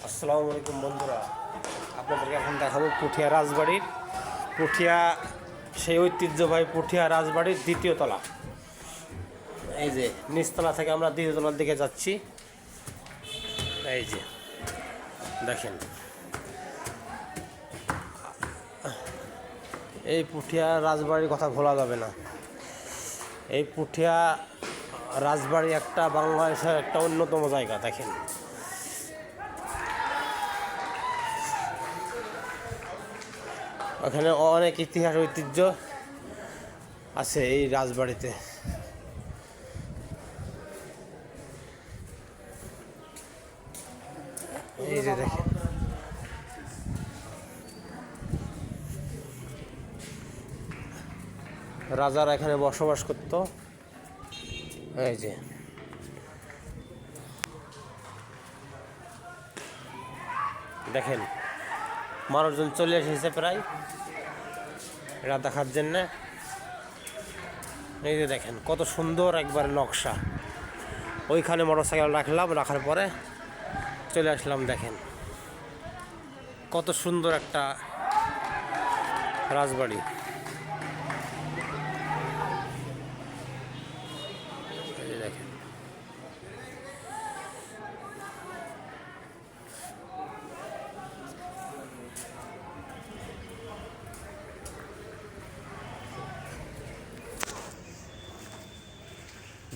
আসসালামু আলাইকুম বন্ধুরা, আপনাদেরকে এখন দেখাবো পুঠিয়া রাজবাড়ির পুঠিয়া সেই ঐতিহ্যবাহী পুঠিয়া রাজবাড়ির দ্বিতীয় তলা। এই যে নিচতলা থেকে আমরা দ্বিতীয় তলার দিকে যাচ্ছি। এই যে দেখেন, এই পুঠিয়া রাজবাড়ির কথা ভোলা যাবে না। এই পুঠিয়া রাজবাড়ি একটা বাংলাদেশের একটা অন্যতম জায়গা। দেখেন, ওখানে অনেক ইতিহাস ঐতিহ্য আছে এই রাজবাড়িতে। এই যে দেখেন, রাজারা এখানে বসবাস করত। এই যে দেখেন, মানুষজন চলে এসেছে প্রায় এটা দেখার জন্যে। এই যে দেখেন কত সুন্দর একবার নকশা। ওইখানে মোটরসাইকেল রাখলাম, রাখার পরে চলে আসলাম। দেখেন কত সুন্দর একটা রাজবাড়ি। এই যে দেখেন,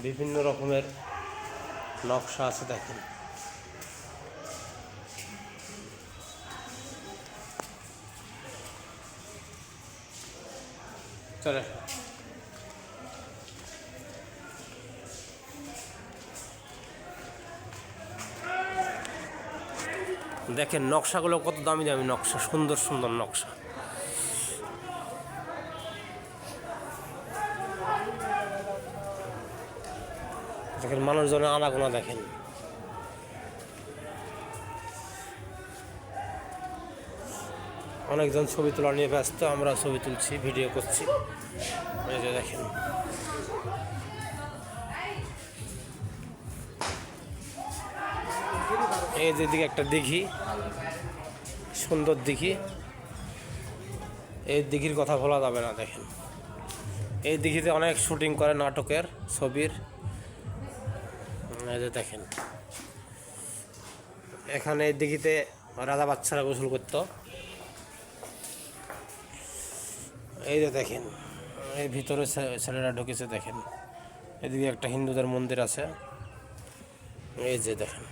বিভিন্ন রকমের নকশা আছে। দেখেন, চলে দেখেন নকশাগুলো কত দামি দামি নকশা, সুন্দর সুন্দর নকশা। দেখেন মানুষজনের আনাগোনা দেখেন। অনেকজন ছবি তোলা নিয়ে ব্যস্ত, আমরা ছবি তুলছি, ভিডিও করছি। এই যে দেখেন, এই যে দিকে একটা দিঘি, সুন্দর দিঘি। এই দিঘির কথা বলা যাবে না। দেখেন, এই দিঘিতে অনেক শুটিং করে নাটকের, ছবির। এই যে দেখেন, এখানে এই দিঘিতে রাজা বাচ্চারা গোসল করত। এই যে দেখেন, এই ভিতরে ছেলেরা ঢুকেছে। দেখেন, এদিকে একটা হিন্দুদের মন্দির আছে। এই যে দেখেন।